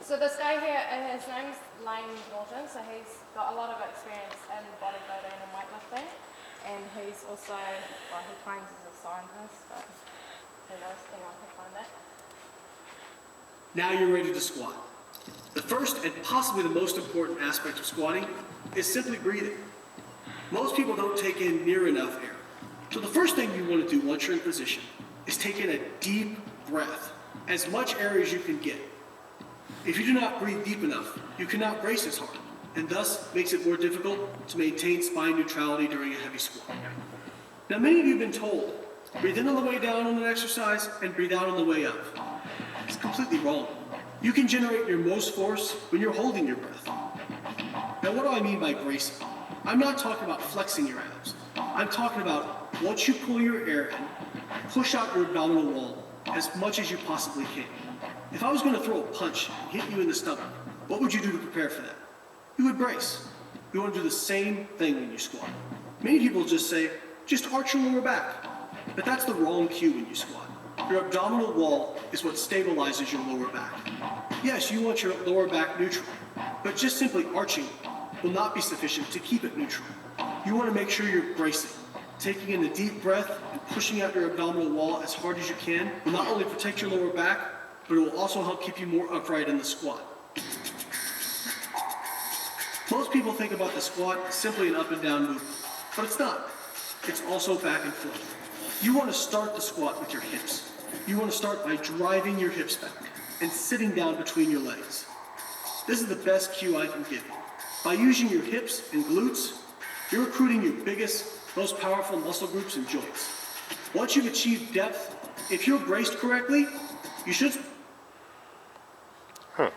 So this guy here, his name's Lane Norton, so he's got a lot of experience in bodybuilding and weightlifting, and he's also, well, he claims he's a scientist, but who knows, anyone can find that. Now you're ready to squat. The first and possibly the most important aspect of squatting is simply breathing. Most people don't take in near enough air. So the first thing you want to do once you're in position is take in a deep breath, as much air as you can get. If you do not breathe deep enough, you cannot brace as hard, and thus makes it more difficult to maintain spine neutrality during a heavy squat. Now many of you have been told, breathe in on the way down on an exercise and breathe out on the way up. It's completely wrong. You can generate your most force when you're holding your breath. Now what do I mean by bracing? I'm not talking about flexing your abs. I'm talking about once you pull your air in, push out your abdominal wall as much as you possibly can. If I was going to throw a punch and hit you in the stomach, what would you do to prepare for that? You would brace. You want to do the same thing when you squat. Many people just say, just arch your lower back. But that's the wrong cue when you squat. Your abdominal wall is what stabilizes your lower back. Yes, you want your lower back neutral, but just simply arching will not be sufficient to keep it neutral. You want to make sure you're bracing. Taking in a deep breath and pushing out your abdominal wall as hard as you can will not only protect your lower back, but it will also help keep you more upright in the squat. Most people think about the squat as simply an up and down movement, but it's not. It's also back and forth. You want to start the squat with your hips. You want to start by driving your hips back and sitting down between your legs. This is the best cue I can give you. By using your hips and glutes, you're recruiting your biggest, most powerful muscle groups and joints. Once you've achieved depth, if you're braced correctly, you should... Huh.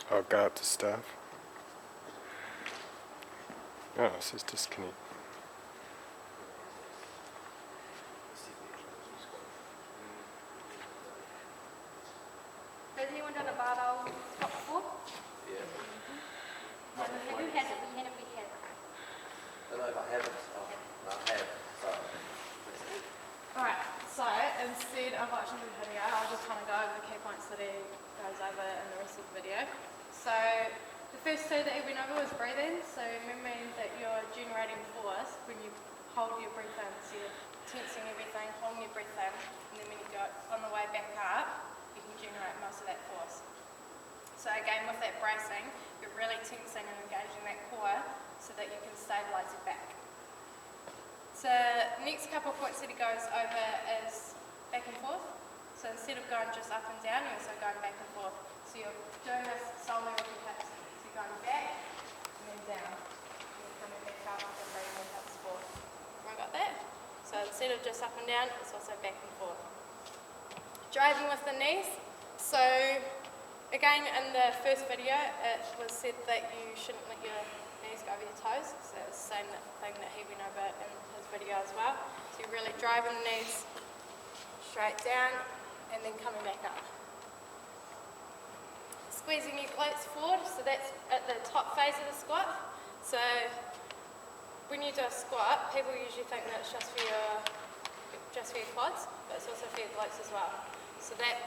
Oh, got the stuff. Oh, it says disconnect. Has anyone done a barbell squat before? Yeah. Who hasn't? We had it. I don't know if I haven't. I have. So. Alright, so instead of watching the video, I'll just kind of go over the key points that he goes over in the rest of the video. So the first two that he went over was breathing. So remembering that you're generating force when you hold your breath in. So you're tensing everything, holding your breath in, and then when you go on the way back up, you can generate most of that force. So again, with that bracing, you're really tensing and engaging that core so that you can stabilise your back. So next couple of points that he goes over is back and forth. So instead of going just up and down, you're also going back and forth. So you're doing this solely with your hips. So you're going back and then down. And you're coming back up and bringing your hips forward. Everyone got that? So instead of just up and down, it's also back and forth. Driving with the knees. So again, in the first video, it was said that you shouldn't let your knees go over your toes. So it's the same thing that he went over in his video as well. So you're really driving the knees straight down and then coming back up. Squeezing your glutes forward, so that's at the top phase of the squat. So when you do a squat, people usually think that it's just for your quads, but it's also for your glutes as well. So that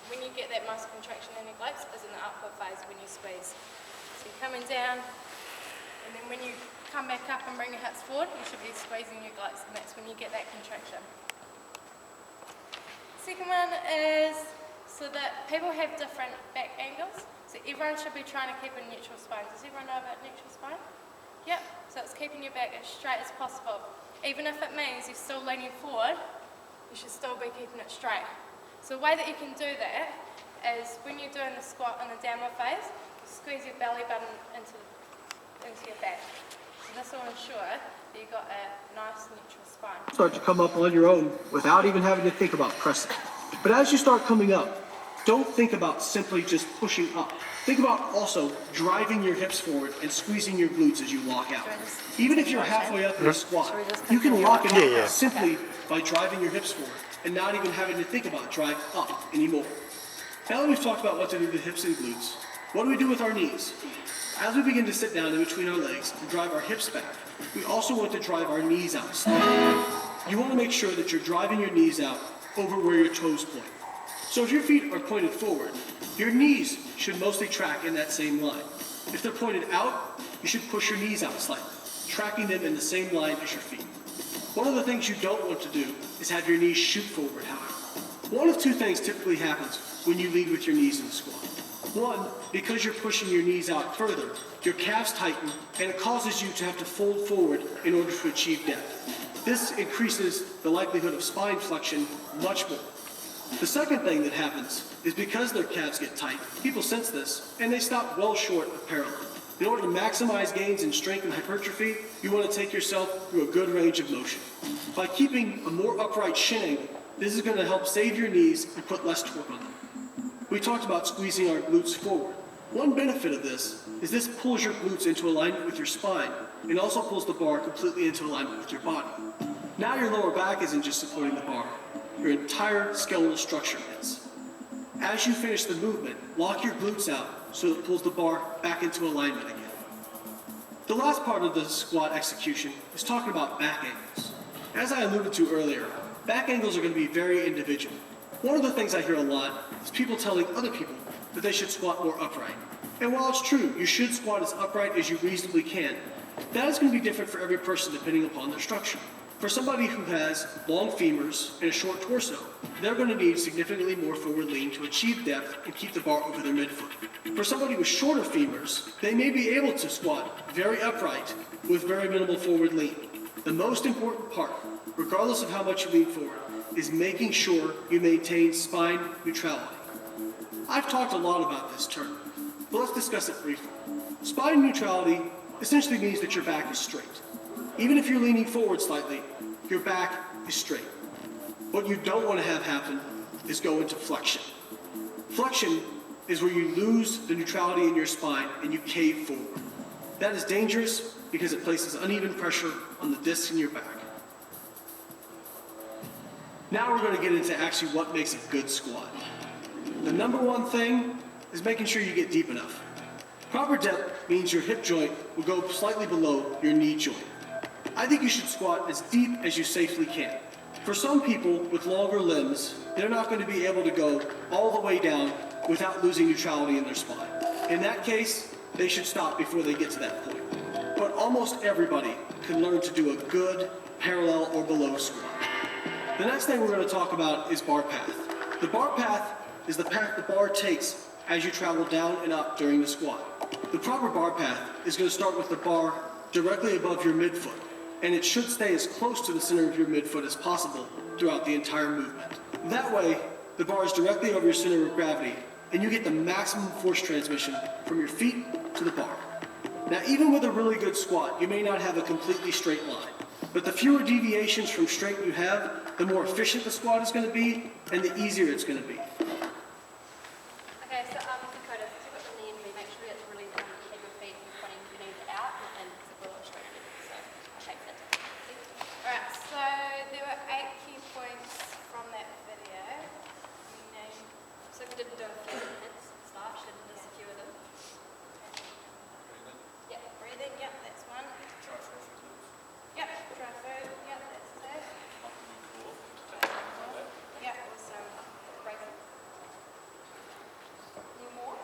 when you get that muscle contraction in your glutes is in the upward phase when you squeeze. So you're coming down, and then when you come back up and bring your hips forward, you should be squeezing your glutes, and that's when you get that contraction. Second one is so that people have different back angles. So everyone should be trying to keep a neutral spine. Does everyone know about neutral spine? Yep. So it's keeping your back as straight as possible. Even if it means you're still leaning forward, you should still be keeping it straight. So the way that you can do that is when you're doing the squat in the downward phase, you squeeze your belly button into your back. So this will ensure that you've got a nice neutral spine. Start to come up on your own without even having to think about pressing. But as you start coming up, don't think about simply just pushing up. Think about also driving your hips forward and squeezing your glutes as you lock out. Even if you're halfway up in a squat, you can lock it out simply by driving your hips forward. and not even having to think about drive up anymore. Now that we've talked about what to do with the hips and glutes, what do we do with our knees? As we begin to sit down in between our legs and drive our hips back, we also want to drive our knees out slightly. You want to make sure that you're driving your knees out over where your toes point. So if your feet are pointed forward, your knees should mostly track in that same line. If they're pointed out, you should push your knees out slightly, tracking them in the same line as your feet. One of the things you don't want to do is have your knees shoot forward, however. One of two things typically happens when you lead with your knees in the squat. One, because you're pushing your knees out further, your calves tighten and it causes you to have to fold forward in order to achieve depth. This increases the likelihood of spine flexion much more. The second thing that happens is because their calves get tight, people sense this and they stop well short of parallel. In order to maximize gains in strength and hypertrophy, you want to take yourself through a good range of motion. By keeping a more upright shin angle, this is going to help save your knees and put less torque on them. We talked about squeezing our glutes forward. One benefit of this is this pulls your glutes into alignment with your spine and also pulls the bar completely into alignment with your body. Now your lower back isn't just supporting the bar, your entire skeletal structure is. As you finish the movement, lock your glutes out so it pulls the bar back into alignment again. The last part of the squat execution is talking about back angles. As I alluded to earlier, back angles are going to be very individual. One of the things I hear a lot is people telling other people that they should squat more upright. And while it's true, you should squat as upright as you reasonably can, that is going to be different for every person depending upon their structure. For somebody who has long femurs and a short torso, they're going to need significantly more forward lean to achieve depth and keep the bar over their midfoot. For somebody with shorter femurs, they may be able to squat very upright with very minimal forward lean. The most important part, regardless of how much you lean forward, is making sure you maintain spine neutrality. I've talked a lot about this term, but let's discuss it briefly. Spine neutrality essentially means that your back is straight. Even if you're leaning forward slightly, your back is straight. What you don't want to have happen is go into flexion. Flexion is where you lose the neutrality in your spine and you cave forward. That is dangerous because it places uneven pressure on the discs in your back. Now we're going to get into actually what makes a good squat. The number one thing is making sure you get deep enough. Proper depth means your hip joint will go slightly below your knee joint. I think you should squat as deep as you safely can. For some people with longer limbs, they're not going to be able to go all the way down without losing neutrality in their spine. In that case, they should stop before they get to that point. But almost everybody can learn to do a good parallel or below squat. The next thing we're going to talk about is bar path. The bar path is the path the bar takes as you travel down and up during the squat. The proper bar path is going to start with the bar directly above your midfoot, and it should stay as close to the center of your midfoot as possible throughout the entire movement. That way, the bar is directly over your center of gravity, and you get the maximum force transmission from your feet to the bar. Now, even with a really good squat, you may not have a completely straight line, but the fewer deviations from straight you have, the more efficient the squat is going to be, and the easier it's going to be. Okay, so Dakota, so got the knee in, make sure it's really keep your feet pointing your knees out and super straight. So I'll take that. Alright, so there were 8 key points from that video. So we didn't do a few minutes start, should miss a few of them. Yeah, breathing, yep, that's one. Yep, try food, yep, that's two. Yep, also breathing. Any more?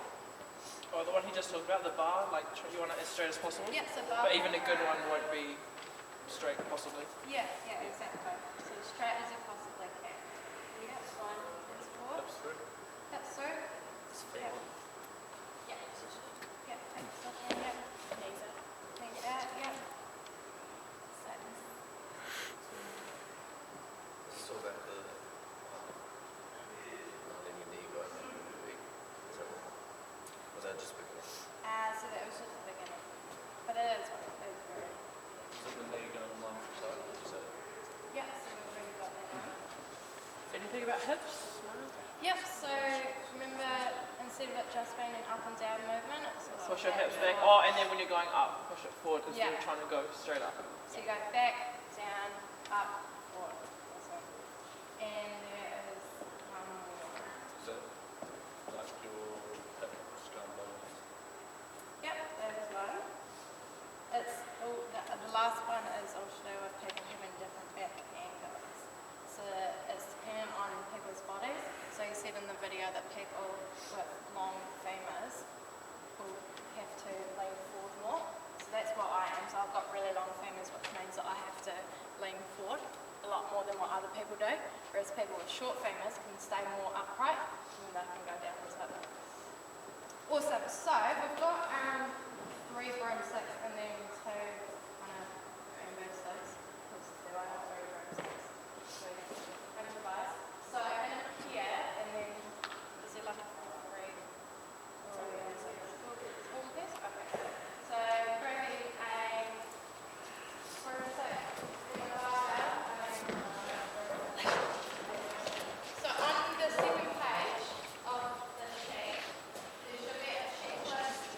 Oh, the one he just talked about, the bar, like you want it as straight as possible? Yep, so bar. But even a good one won't be straight, possibly. Yeah, exactly. So as straight as you possibly can. Yeah, that's one. That's four. That's through. Yep. Yep. Yep, take this off, yep. Knees out, yep. Settings. So that the letting your knee go up and moving. Is that what? Was that just because? So that was just the beginning. But it is what it is very. So the knee going along the side, did you say? Yep, so we've already got that one. Anything about hips? Yep, so remember instead of it just being an up and down movement, it's also Push your back hips and back. forward. Oh, and then when you're going up, push it forward instead Yeah. of trying to go straight up. So you go back, down, up, forward. Awesome. And video that people with long femurs will have to lean forward more. So that's what I am. So I've got really long femurs, which means that I have to lean forward a lot more than what other people do. Whereas people with short femurs can stay more upright and they can go down as well. Awesome. So we've got 3 broomsticks and then 2 kind of bamboo sticks. Because there are 3 broomsticks. So you have to improvise. So in here, and then is there like a 3 or all of this? Okay. So grabbing a broomstick, then a barbell, and then so on the second page of the sheet, there should be a sheet list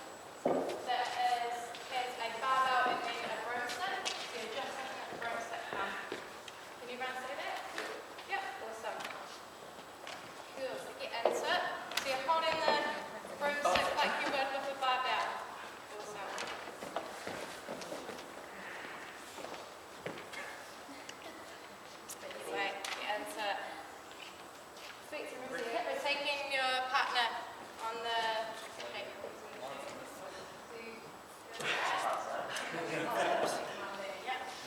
that has a barbell and then a broomstick. So you're just looking at the broomstick now. Can you run through that? Yep, awesome. Cool, so get into it. So you're holding the broomstick like you would with a barbell. Awesome. Anyway, get into it. We're taking your partner on the sheet.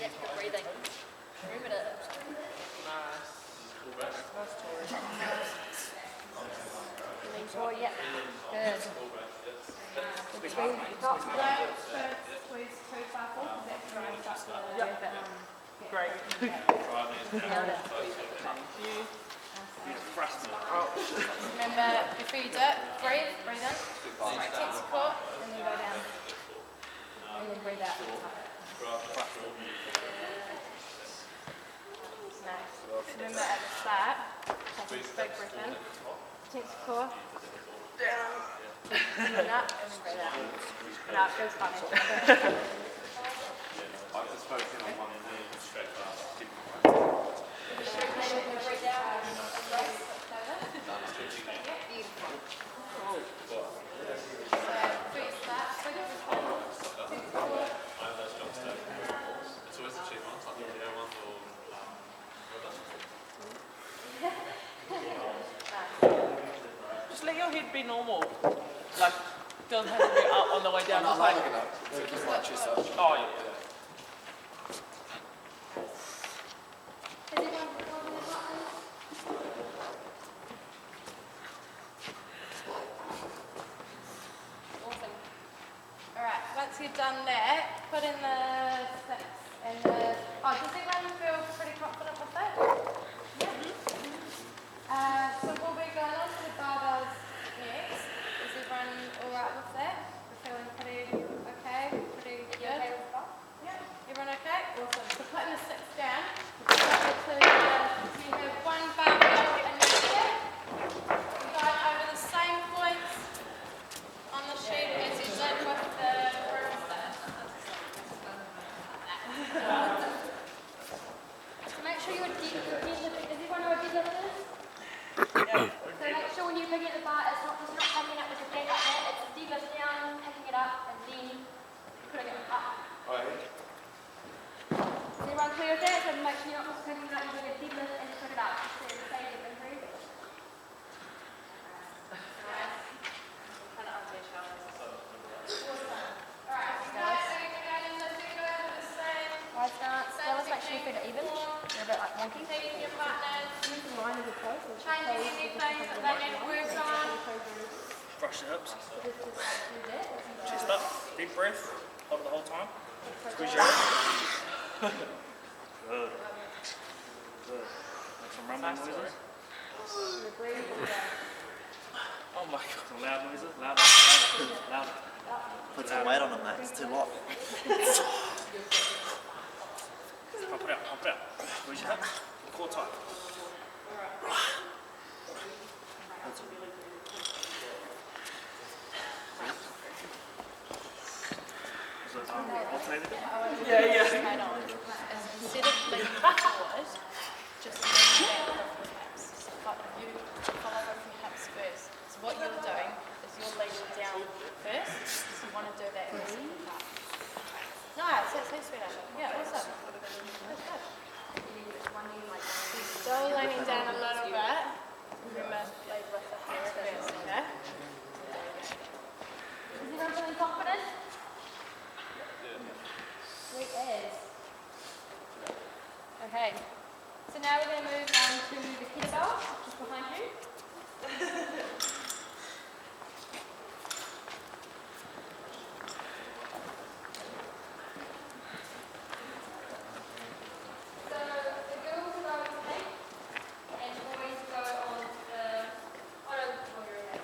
Yep, good breathing. Remember it. Nice. Nice Tori. Lean forward, yep. Good. Don't squeeze too far forward because that drives up the Great. Nailed it. Remember, before you do it, breathe in, tense your core, and then go down. And then breathe out. Nice. Remember at the start, take a big breath in, tense your core, down, and then up, and then breathe out. No, it feels funny. Breathe out, embrace, beautiful. So, before you start, big breath in, tense your core. Just let your head be normal. Like, doesn't have to be up on the way down. Just like, oh yeah. Is everyone holding their partner? Awesome. Alright, once you've done that, put in the sticks and the... Oh, does everyone feel pretty confident with that? Yeah? So we'll be going on to the barbells next. Is everyone alright with that? We're feeling pretty okay? Pretty good? You okay with that? Yeah. Everyone okay? Awesome. So putting the sticks down, so you have 1 barbell in your hand. You're going over the same points on the sheet as you did with the broomstick. So make sure you're deep. Does everyone know what deadlift is? So make sure when you're picking at the bar, it's not just not picking it up with your feet like that. It's deadlift down, picking it up, and then putting it up. Is everyone clear with that? So make sure you're not just picking it up, you're doing a deadlift and just put it up. So the same deadlift breathe. Kind of onto your shoulders. Awesome. Alright, so again in the finger, do the same. Wide stance. Now let's make sure your feet are even. They're a bit like wonky. Taking your partners, Using line as a pose. changing anything that they need to work on. Brush the hips, Do that. chest up, deep breath, hold it the whole time. Squeeze your hips. Good. Good. Make some rumbling noises. Oh my god. Some loud noises. Louder, louder, louder. Put some weight on it, mate. It's too hot. Pump it out, pump it out. Squeeze your hips. Core tight. So it's alternated. Yeah. Straight on. Instead of leaning forward, just lean back with your hips. So like you follow with your hips first. So what you're doing is you're leaning down first. So you want to do that in the second part. Nice, that seems better. Yeah, awesome. That's good. Still leaning down a little bit. Remember, lead with the hair. to the kettlebell, which is behind you. So the girls go on the tape, and the boys go on the. Oh no, you're okay.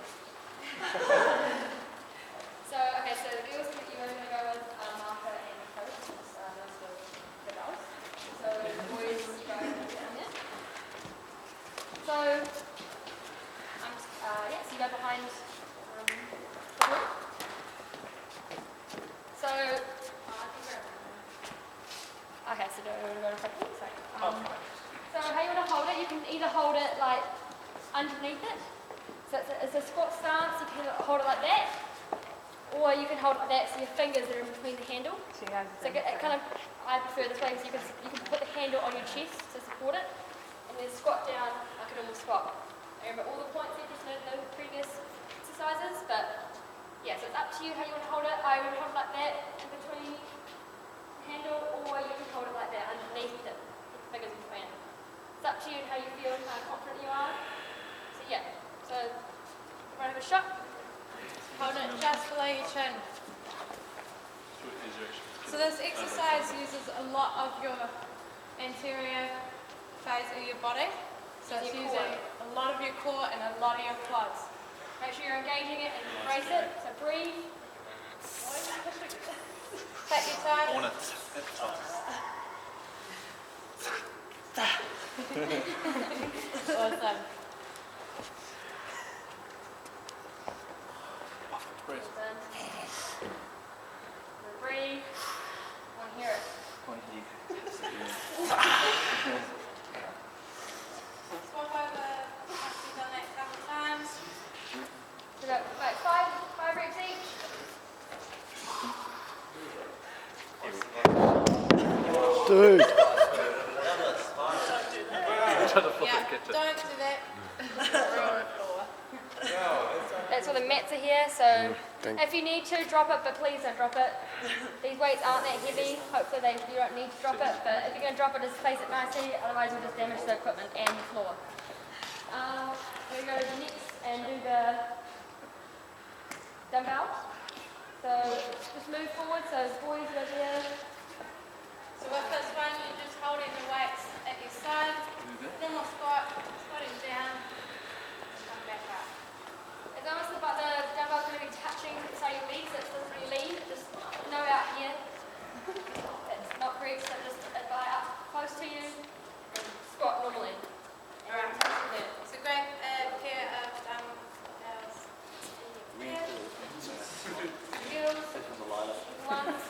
So okay, so the girls you're going to go with Martha and the coach, most of the girls. So the boys go down there. So yeah, so you go behind the group. So okay, so do we want to go to quickly? So how you want to hold it? You can either hold it like underneath it. So it's a squat stance. You can hold it like that, or you can hold it like that. So your fingers are in between the handle. So it kind of, I prefer this way. So you can put the handle on your chest to support it, and then squat down like a normal squat. I remember all the points you just learned in the previous exercises, but yeah, so it's up to you how you want to hold it. I would hold it like that in between the handle, or you can hold it like that underneath it, with the fingers in between. It's up to you how you feel, how confident you are. So yeah, so everyone have a shot. Hold it just below your chin. So this exercise uses a lot of your anterior phase of your body. So it's Your using core. a lot of your core and a lot of your quads. Make sure you're engaging it and embrace it. So breathe. Take your time. Awesome. Breathe. I want to hear it. Swap over. Once you've done that a couple of times. So about like five reps each. Dude. Yeah, don't do that. That's why the mats are here, so Thank if you need to, drop it, but please don't drop it. These weights aren't that heavy, hopefully you don't need to drop it, but if you're going to drop it, just place it nicely, otherwise you'll just damage the equipment and the floor. We're going to go to the next and do the dumbbells. So just move forward, so boys over here. So with this one, you're just holding the weights at your side. Normal squat, squatting down, come back up. It's almost about the dumbbell's going to be touching the side of your legs, so it doesn't really lean, just no out here. It's not great, so just lie up close to you and squat normally. Alright, so grab a pair of dumbbells. Heels, lunges.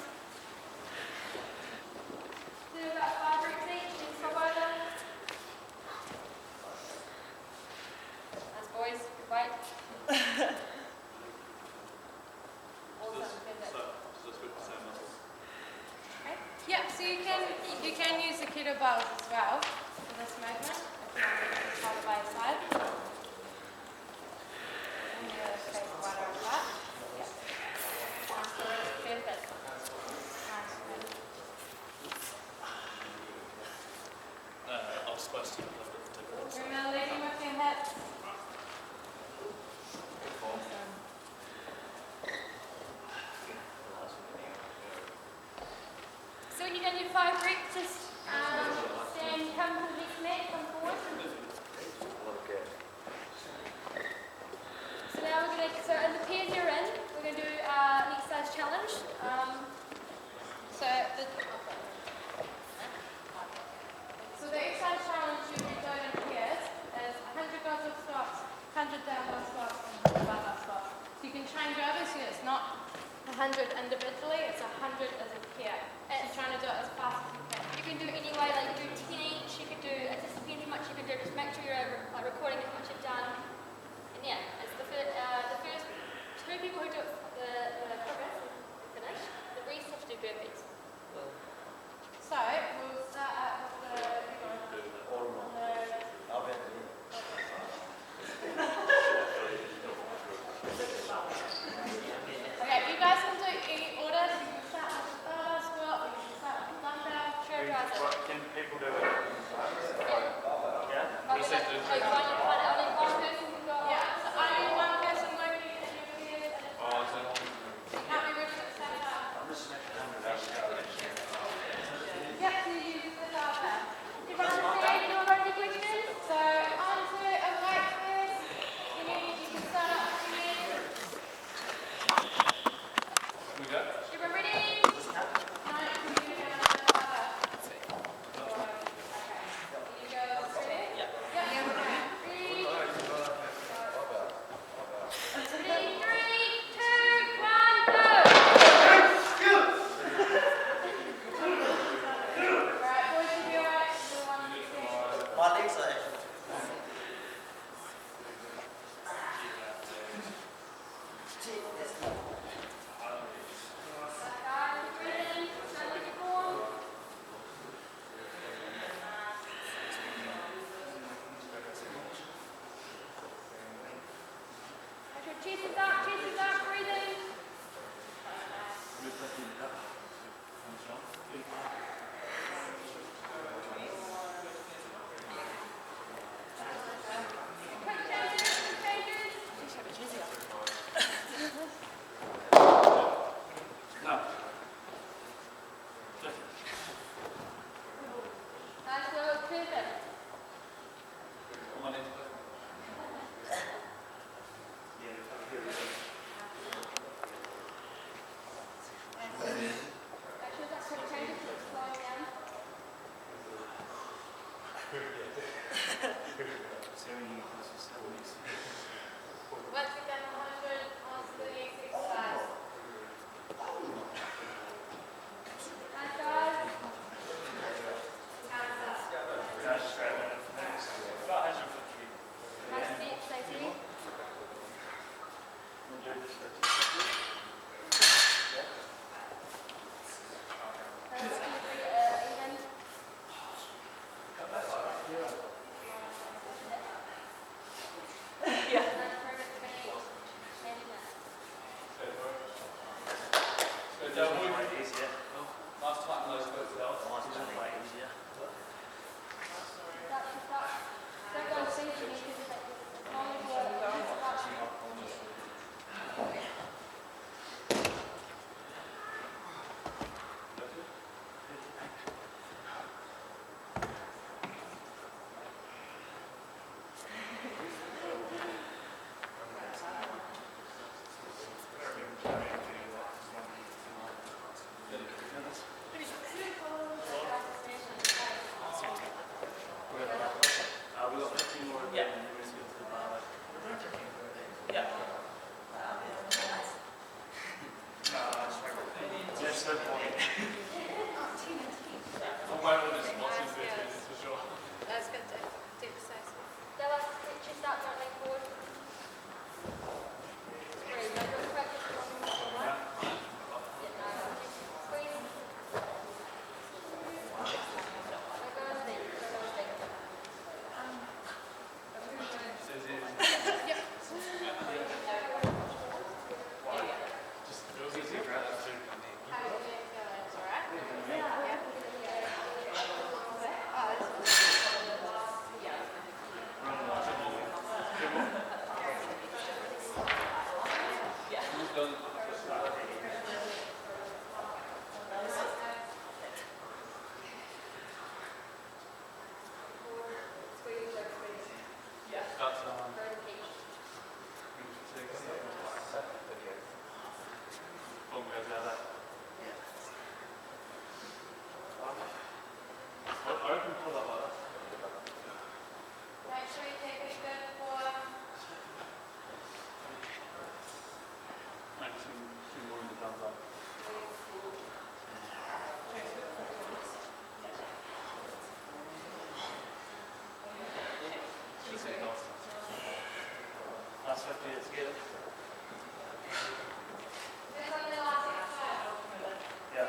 Do about 5 reps each, then swap over. Nice boys, good weight. Awesome, perfect. Okay. Yeah, so you can use the kettlebells as well for this movement. If you want to hold it by your side. And the other face wider apart. Yeah. Perfect. Nice. I was supposed to lift it for 2 minutes. Remember leading with your hips. So when you've done your 5 reps, just stand, come to the next mat, come forward. So now we're going to, so in the pairs you're in, we're going to do an exercise challenge. So the exercise challenge you can do in pairs is 100 goblet squats, 100 downward squats, and 100 barbell squats. So you can change over, so it's not 100 individually, it's 100 as a pair. And trying to do it as fast as you can. You can do only one person can go. Yeah, so only one person located in your bed and you can't be reached at the same time. Yeah, so you use the data. Everyone understand? Anyone got any questions? So onto a white face, you can start up again. Everyone ready? No, you can do it on the data. You girls ready? Yeah. Yeah, okay. Ready? Ready? 3, 2, 1, go! Alright, boys, you'll be alright. Do one thing. My legs are actually. Guys, breathe in. Stand like you're born. As your chest is up, breathe in. Quick changes. Nice little pivot. Actually, that's quick changes. Slow down. Once you've done 100 on the exercise. Nice, guys. Nice deep, Stacey. Nice deep, even. Yeah. Nice, perfect finish. Management. Stop. Don't go singing because it's like, as long as you're stop. Yeah. Yeah. That's good to exercise. Stella, chest out, don't lean forward. Breathe. Don't do it quick, just go on the one. Yeah, no. Squeeze. Don't go as deep. Don't go as deep. How are you feeling? Alright? Yeah. Squeeze, like squeeze. Very deep. Make sure you take a good form. Last 50 minutes together. This on the last exercise. Yeah.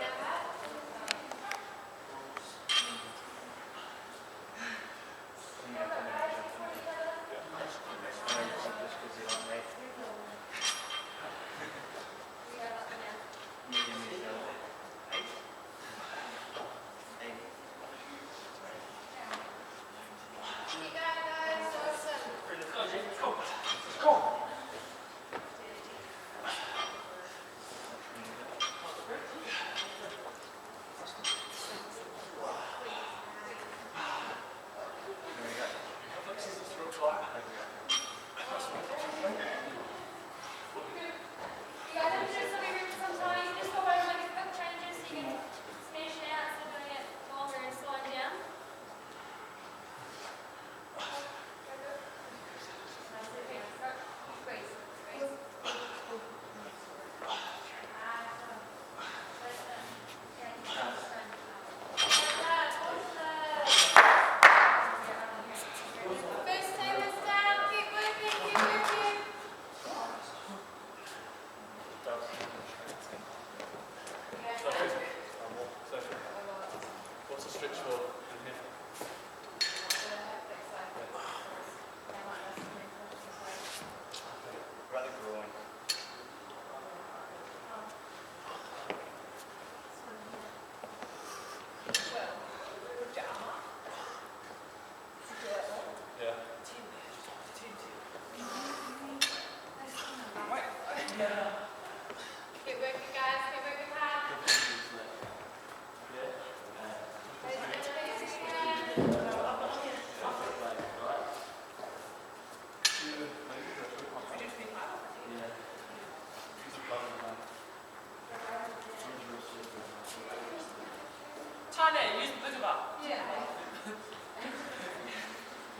Keep going, guys.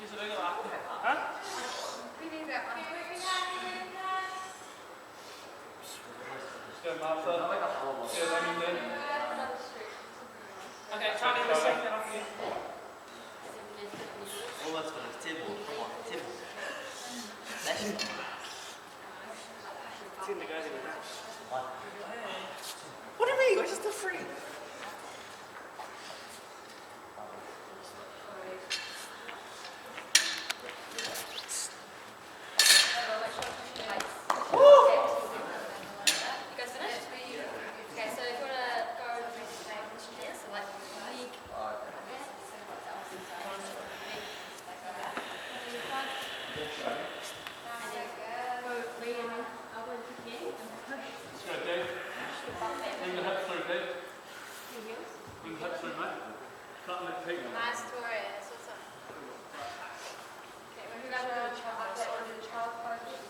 Huh? Go, Martha. Go, Remington. Okay, Charlie, let's take that off you. All that's got is Tibble. Come on, Tibble. That's It's in the guys in the house. What do you mean? It's just a free. You guys finished? Okay, so if you want to go to the position here, so like league. Let's go, Dave. Bring the hips through, Dave. Bring the hips through, mate. Can't let Pete. Nice story. That's what's up. Okay, we're going to update on the child focus.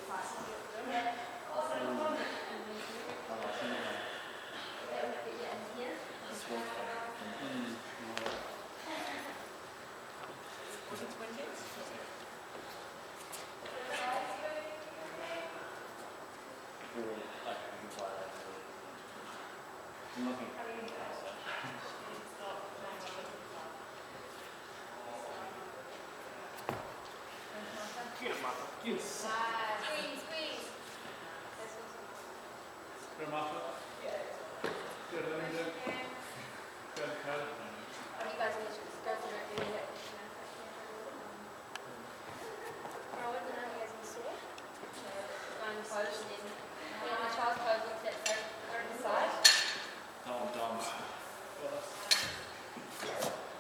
Get it, Martha. Yes. Squeeze, squeeze. Go, Martha. Go, Remington. Go, Cal. You guys need to just go through it. Do it. Rowan, I know you guys can see it. One pose and then put on the child's pose, look at it, go to the side. Doms.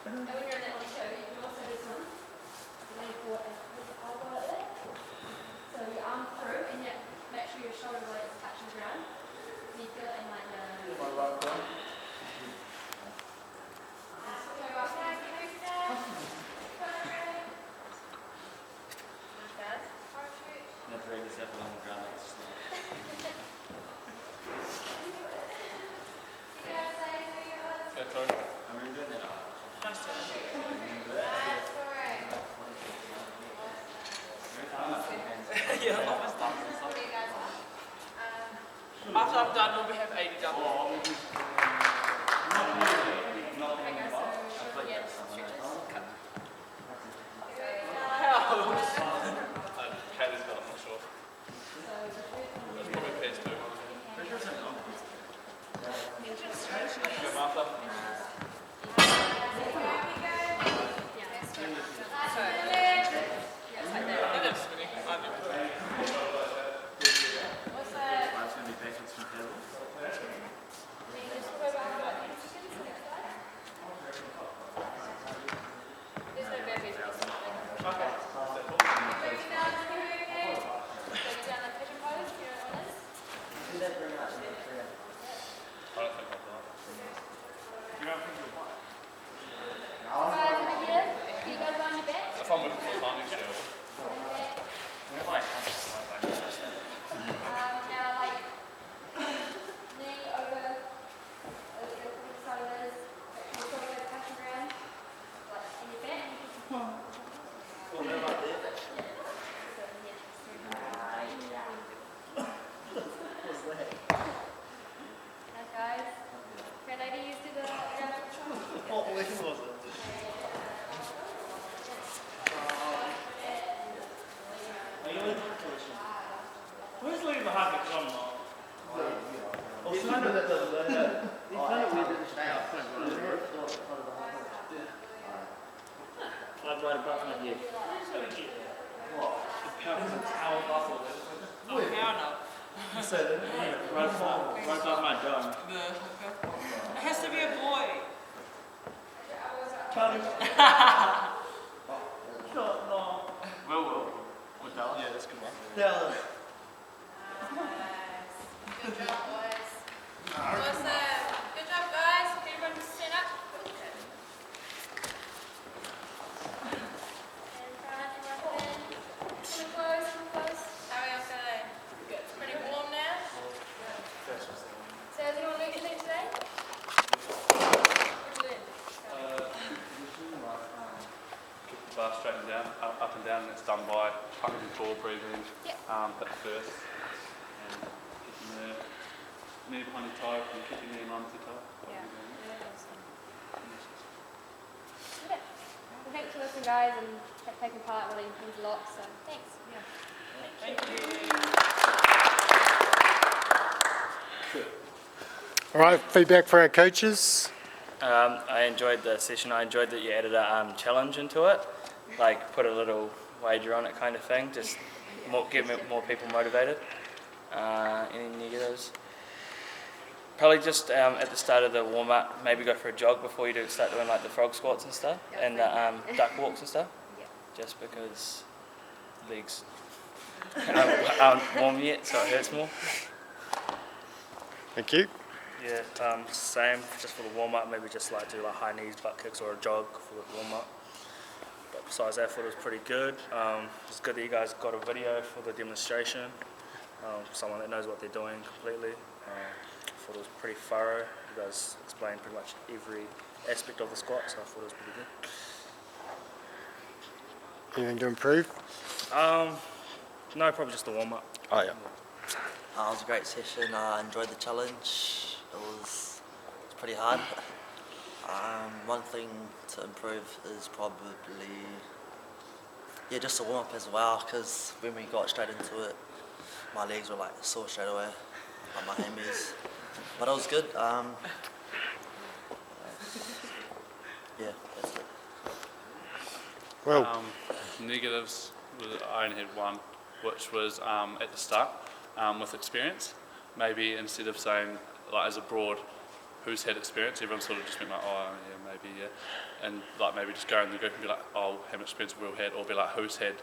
And when you're in that one too, you can also do this one. And then you put your elbow like that. So your arm through and yet make sure your shoulder blade is touching the ground. And you feel it in like the... My right arm. Now drag yourself along the ground like it's Go, Tony. I'm really doing that. Nice to meet you. Yeah, almost done. After I'm done, we'll have 80 done. Kaylee's got it, I'm not sure. That's probably Pear's too. Go, Martha. And then spinning. I'm in. Life's going to be patience from table. There's no burpees. Okay. Do that very much. I don't think I've done it. You don't think you'll buy it? If I'm looking for a timing scale. What way was it? Where's leaving the hard because I'm not? You find it that doesn't look good. You find it weird that it's now. I'd right above my head. Who's going to get what? The power buffalo. Oh, piano. So then, right above my dome. It has to be a boy. Will. With Dallas? Yeah, that's a good one. Dallas. Good job, boys. Awesome. Good job, guys. Can everyone stand up? How are y'all feeling? Good. It's pretty warm now. So has anyone learned anything today? What did you learn? Keep the bar straightened down, up up and down, and it's done by punching the core, breathing, Yep. hit first, and kicking there. Knee punny toe, and kicking knee mum to toe. Yeah. Yeah, awesome. Okay. Well, thanks for listening, guys, and taking part. Really means a lot. So thanks. All right, feedback for our coaches. I enjoyed the session. I enjoyed that you added a challenge into it, like put a little wager on it kind of thing, just get more people motivated. Any negatives? Probably just at the start of the warm-up, maybe go for a jog before you start doing like the frog squats and stuff, and the duck walks and stuff, just because legs aren't warm yet, so it hurts more. Thank you. Yeah, same, just for the warm-up, maybe just like do like high knees, butt kicks or a jog for the warm-up. But besides that, I thought it was pretty good. It's good that you guys got a video for the demonstration. Someone that knows what they're doing completely. I thought it was pretty thorough. You guys explained pretty much every aspect of the squat, so I thought it was pretty good. Anything to improve? No, probably just the warm-up. Oh, yeah. It was a great session. I enjoyed the challenge. It was pretty hard. One thing to improve is probably, just the warm-up as well, because when we got straight into it, my legs were like sore straight away, like my hammies. But it was good. That's it. Well, Negatives, I only had one, which was at the start with experience. Maybe instead of saying, like as a broad, who's had experience, everyone sort of just went like, oh yeah, maybe, yeah. And like maybe just go in the group and be like, oh, how much experience have we all had? Or be like, who's had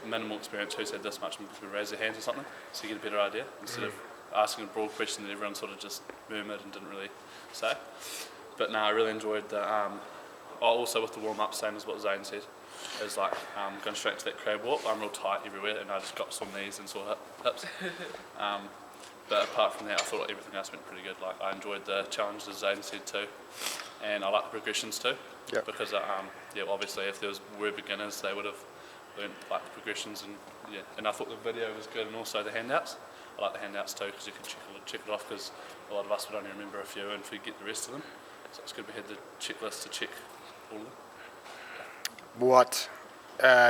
minimal experience, who's had this much, and people raise their hands or something, so you get a better idea, instead of asking a broad question that everyone sort of just murmured and didn't really say. But no, I really enjoyed the, also with the warm-up, same as what Zane said, is like going straight to that crab walk. I'm real tight everywhere and I just got sore knees and sore hips. But apart from that, I thought everything else went pretty good. Like I enjoyed the challenge, as Zane said too, and I like the progressions too. Yep. Because obviously if there were beginners, they would have learned like the progressions, and I thought the video was good, and also the handouts. I like the handouts too because you can check it off, because a lot of us would only remember a few and forget the rest of them. So it's good we had the checklist to check all of them. what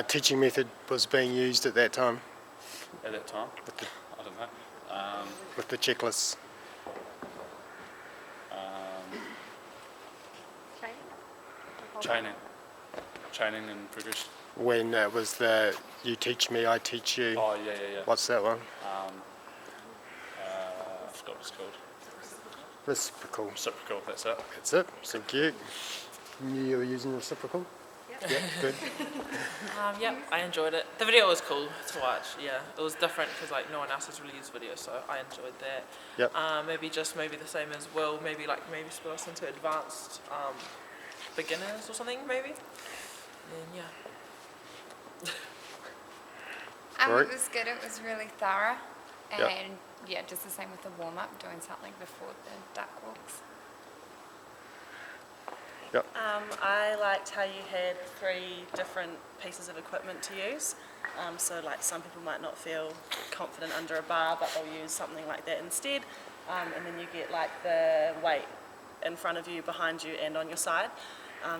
teaching method was being used at that time At that time, I don't know. with the checklists? Training and progression. When it was the you teach me, I teach you. Oh yeah. What's that one? I forgot what it's called. Reciprocal. Reciprocal, that's it. That's it. Thank you. You were using reciprocal? Yep, good. Yep, I enjoyed it. The video was cool to watch. Yeah, it was different because like no one else has really used video, so I enjoyed that. Yep. Maybe the same as Will. Maybe split us into advanced beginners or something. Maybe. And yeah. Right. It was good. It was really thorough, Yep. and just the same with the warm up, doing something before the duck walks. Yep. I liked how you had 3 different pieces of equipment to use. So like some people might not feel confident under a bar, but they'll use something like that instead. And then you get like the weight in front of you, behind you, and on your side.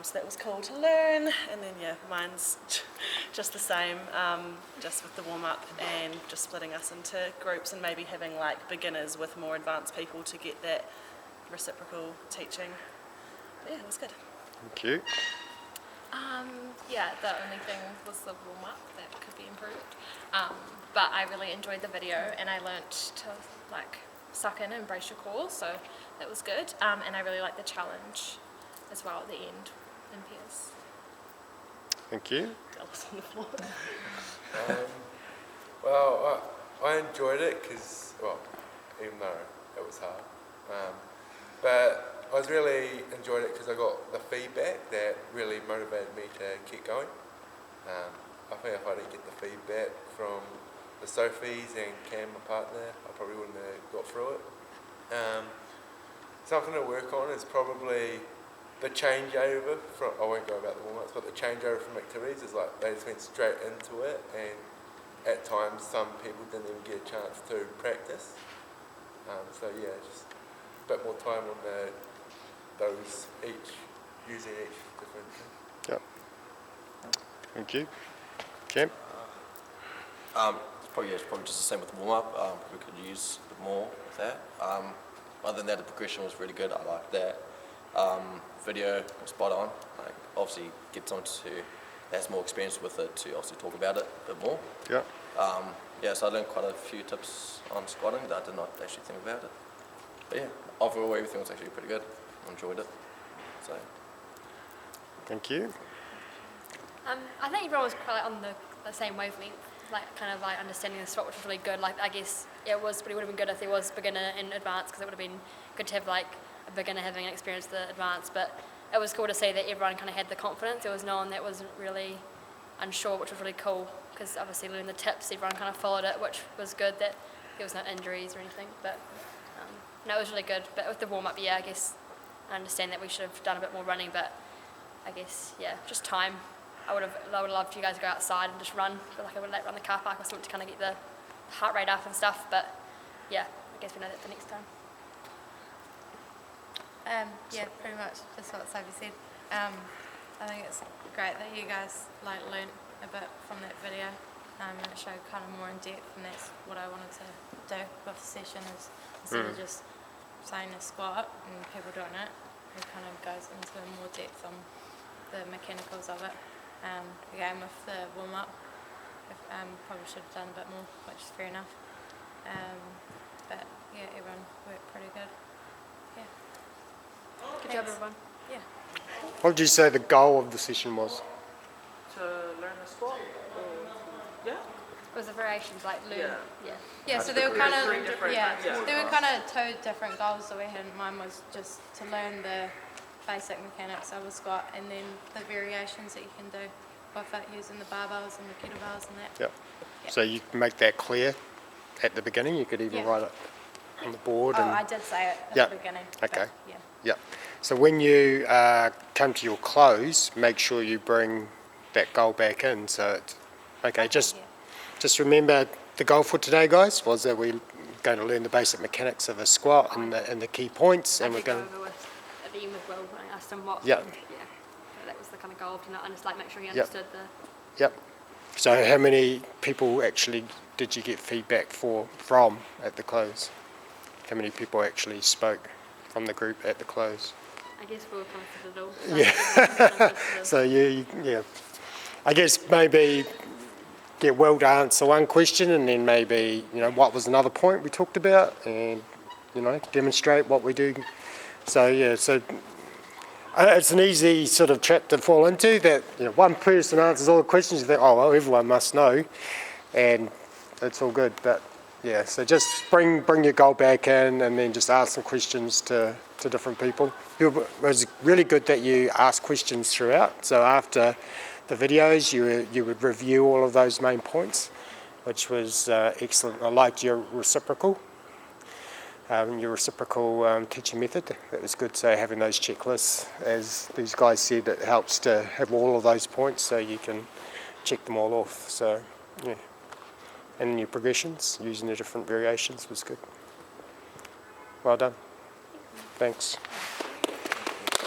So that was cool to learn. And then mine's just the same, just with the warm up and just splitting us into groups and maybe having like beginners with more advanced people to get that reciprocal teaching. But yeah, it was good. Thank you. The only thing was the warm-up that could be improved. But I really enjoyed the video and I learnt to suck in and brace your core, so that was good. And I really liked the challenge as well at the end in pairs. Thank you. Well, I enjoyed it because, even though it was hard, but I was really enjoyed it because I got the feedback that really motivated me to keep going. I think if I didn't get the feedback from the Sophies and Cam, my partner, I probably wouldn't have got through it. Something to work on is probably the changeover from, I won't go about the warm-ups, but the changeover from activities is like they just went straight into it, and at times some people didn't even get a chance to practice. So yeah, just a bit more time on those using each different thing. Yep. Thank you. Cam? It's probably just the same with the warm-up. We could use a bit more with that. Other than that, the progression was really good. I liked that. Video was spot on. Like, obviously, get someone that has more experience with it to obviously talk about it a bit more. Yeah. So I learned quite a few tips on squatting that I did not actually think about it. But yeah, overall everything was actually pretty good. I enjoyed it. So. Thank you. I think everyone was quite on the same wavelength, like understanding the squat, which was really good. Like I guess it would have been good if there was beginner and advanced, because it would have been good to have like a beginner having experienced the advanced. But it was cool to see that everyone kind of had the confidence. There was no one that wasn't really unsure, which was really cool, because obviously learning the tips, everyone kind of followed it, which was good that there was no injuries or anything. But no, it was really good. But with the warm up, yeah, I guess I understand that we should have done a bit more running, but I guess just time. I would have loved you guys to go outside and just run, but like I would like run the car park or something to kind of get the heart rate up and stuff. But yeah, I guess we know that for next time. Yeah, pretty much just what Sophie said. I think it's great that you guys learnt a bit from that video, and it showed kind of more in depth, and that's what I wanted to do with the session, is instead of just saying a squat and people doing it, it kind of goes into more depth on the mechanicals of it. Again, with the warm-up, probably should have done a bit more, which is fair enough. But yeah, everyone worked pretty good. Yeah. Good job, everyone. Yeah. What did you say the goal of the session was? To learn the squat? Yeah? It was the variations, like learn. Yeah, so there were kind of Three different- there were kind of two different goals that we had. Mine was just to learn the basic mechanics of a squat, and then the variations that you can do with it using the barbells and the kettlebells and that. Yep. So you can make that clear at the beginning. You could even write it on the board. Oh, and I did say it at the beginning. Okay. But, yeah. Yep. So when you come to your close, make sure you bring that goal back in. So it's okay. Just remember the goal for today, guys, was that we're going to learn the basic mechanics of a squat and the key points, and we're going. At the end with Will, I asked him what. Yeah. So that was the kind of goal, and just make sure he understood the. Yep. So how many people actually did you get feedback from at the close? How many people actually spoke from the group at the close? I guess we were comfortable. Yeah. So yeah. I guess maybe get Will to answer one question, and then maybe what was another point we talked about, and demonstrate what we do. So it's an easy sort of trap to fall into, that one person answers all the questions. You think, oh well, everyone must know, and it's all good. But yeah, so just bring your goal back in, and then just ask some questions to different people. It was really good that you asked questions throughout. So after the videos, you would review all of those main points, which was excellent. I liked your reciprocal teaching method. That was good. So having those checklists, as these guys said, it helps to have all of those points so you can check them all off. So yeah, and your progressions using the different variations was good. Well done. Thanks.